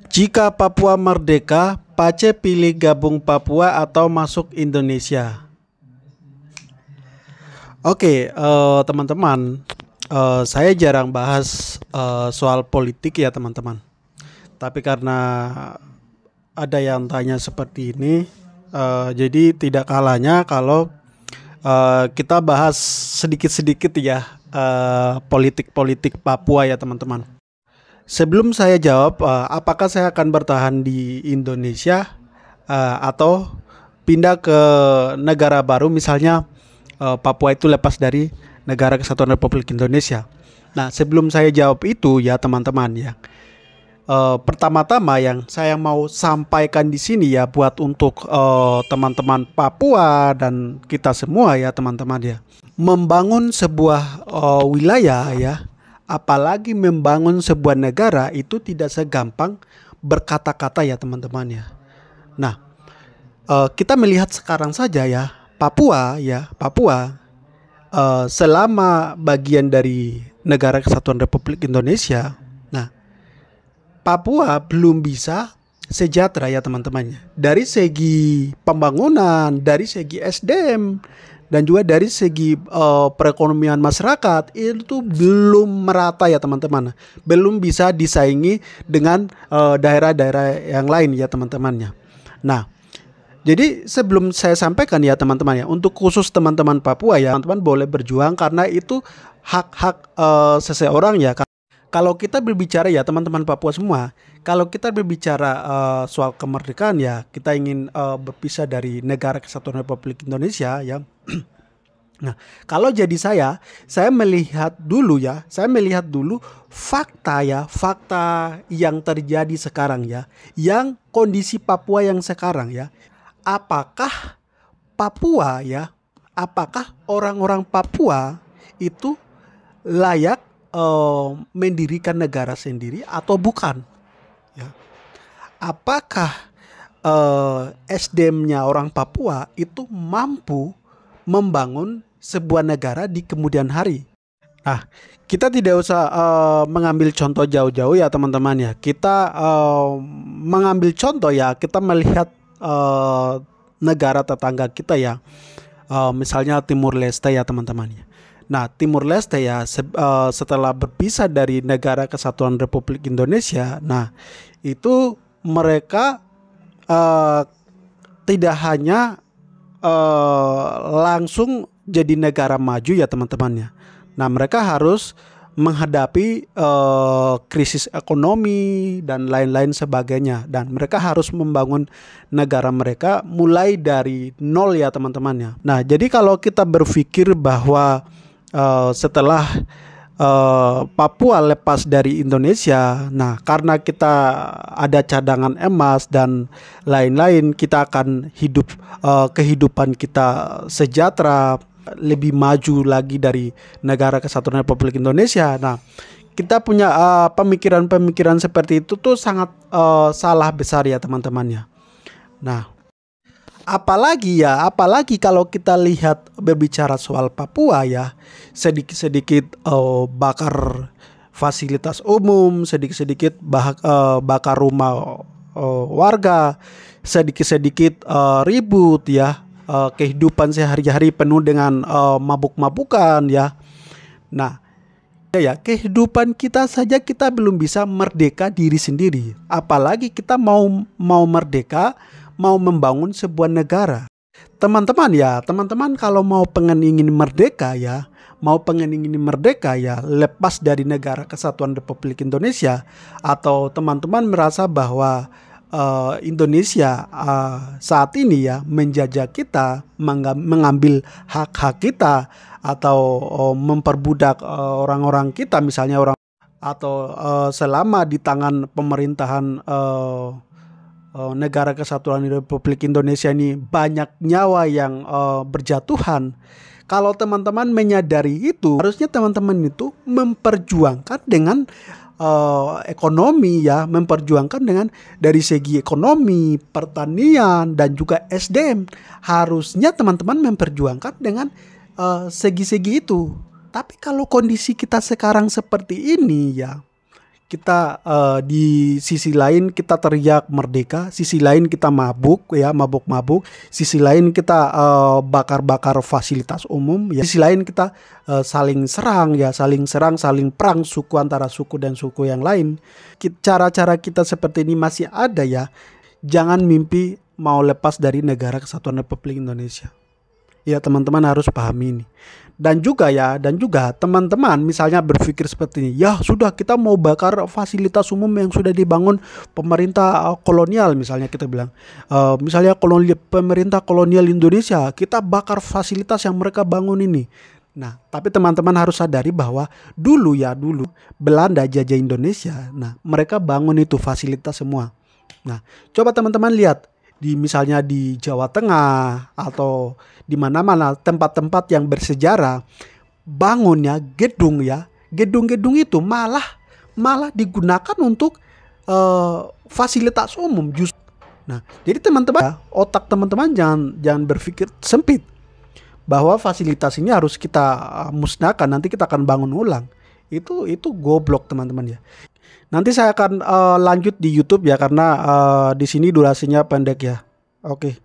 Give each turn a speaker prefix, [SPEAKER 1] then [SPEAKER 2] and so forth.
[SPEAKER 1] Jika Papua merdeka, Pace pilih gabung Papua atau masuk Indonesia? Oke, teman-teman, saya jarang bahas soal politik ya teman-teman. Tapi karena ada yang tanya seperti ini, jadi tidak kalanya kalau kita bahas sedikit-sedikit ya politik-politik Papua ya teman-teman. Sebelum saya jawab, apakah saya akan bertahan di Indonesia atau pindah ke negara baru, misalnya Papua itu lepas dari Negara Kesatuan Republik Indonesia. Nah, sebelum saya jawab itu ya teman-teman ya, pertama-tama yang saya mau sampaikan di sini ya buat untuk teman-teman Papua dan kita semua ya teman-teman ya, membangun sebuah wilayah ya, apalagi membangun sebuah negara itu tidak segampang berkata-kata ya teman-teman ya. Nah, kita melihat sekarang saja ya, Papua selama bagian dari Negara Kesatuan Republik Indonesia. Nah, Papua belum bisa sejahtera ya teman-teman. Dari segi pembangunan, dari segi SDM, dan juga dari segi perekonomian masyarakat itu belum merata ya teman-teman. Belum bisa disaingi dengan daerah-daerah yang lain ya teman-temannya. Nah, jadi sebelum saya sampaikan ya teman-teman ya, untuk khusus teman-teman Papua ya, teman-teman boleh berjuang karena itu hak-hak seseorang ya. Kalau kita berbicara ya teman-teman Papua semua, kalau kita berbicara soal kemerdekaan ya, kita ingin berpisah dari Negara Kesatuan Republik Indonesia ya. Nah, kalau jadi saya melihat dulu fakta yang terjadi sekarang ya, yang kondisi Papua yang sekarang ya. Apakah orang-orang Papua itu layak mendirikan negara sendiri atau bukan? Ya. Apakah SDM-nya orang Papua itu mampu membangun sebuah negara di kemudian hari? Nah, kita tidak usah mengambil contoh jauh-jauh ya teman-teman ya. Kita mengambil contoh ya, kita melihat negara tetangga kita ya, misalnya Timur Leste ya teman-teman ya. Nah, Timur Leste ya setelah berpisah dari Negara Kesatuan Republik Indonesia, nah itu mereka tidak hanya langsung jadi negara maju ya teman-temannya. Nah, mereka harus menghadapi krisis ekonomi dan lain-lain sebagainya, dan mereka harus membangun negara mereka mulai dari nol ya teman-temannya. Nah, jadi kalau kita berpikir bahwa setelah Papua lepas dari Indonesia, nah karena kita ada cadangan emas dan lain-lain, kita akan hidup kehidupan kita sejahtera, lebih maju lagi dari Negara Kesatuan Republik Indonesia. Nah, kita punya pemikiran-pemikiran seperti itu tuh sangat salah besar ya teman-temannya. Nah, apalagi kalau kita lihat berbicara soal Papua ya, sedikit-sedikit bakar fasilitas umum, sedikit-sedikit bakar rumah warga, sedikit-sedikit ribut ya. Kehidupan sehari-hari penuh dengan mabuk-mabukan ya. Nah, ya kehidupan kita saja kita belum bisa merdeka diri sendiri. Apalagi kita mau merdeka, mau membangun sebuah negara. Teman-teman kalau mau pengen ingin merdeka ya, lepas dari Negara Kesatuan Republik Indonesia, atau teman-teman merasa bahwa Indonesia saat ini ya menjajah kita, mengambil hak-hak kita, atau memperbudak orang-orang kita, misalnya orang, atau selama di tangan pemerintahan Negara Kesatuan Republik Indonesia ini banyak nyawa yang berjatuhan. Kalau teman-teman menyadari itu, harusnya teman-teman itu memperjuangkan dengan ekonomi ya, memperjuangkan dengan dari segi ekonomi, pertanian, dan juga SDM. Harusnya teman-teman memperjuangkan dengan segi-segi itu. Tapi kalau kondisi kita sekarang seperti ini ya, kita di sisi lain kita teriak merdeka, sisi lain kita mabuk ya, mabuk-mabuk, sisi lain kita bakar-bakar fasilitas umum ya, sisi lain kita saling serang ya, saling perang suku antara suku dan suku yang lain. Cara-cara kita seperti ini masih ada ya. Jangan mimpi mau lepas dari negara kesatuan Republik Indonesia. Ya, teman-teman harus pahami ini. Dan juga teman-teman misalnya berpikir seperti ini, ya sudah kita mau bakar fasilitas umum yang sudah dibangun pemerintah kolonial, misalnya kita bilang, misalnya pemerintah kolonial Indonesia, kita bakar fasilitas yang mereka bangun ini. Nah, tapi teman-teman harus sadari bahwa dulu Belanda jajah Indonesia, nah mereka bangun itu fasilitas semua. Nah, coba teman-teman lihat misalnya di Jawa Tengah atau di mana-mana tempat-tempat yang bersejarah, bangunnya gedung-gedung itu malah digunakan untuk fasilitas umum justru. Nah, jadi teman-teman, otak teman-teman jangan berpikir sempit bahwa fasilitas ini harus kita musnahkan, nanti kita akan bangun ulang. Itu goblok teman-teman ya. Nanti saya akan lanjut di YouTube ya, karena di sini durasinya pendek ya. Oke.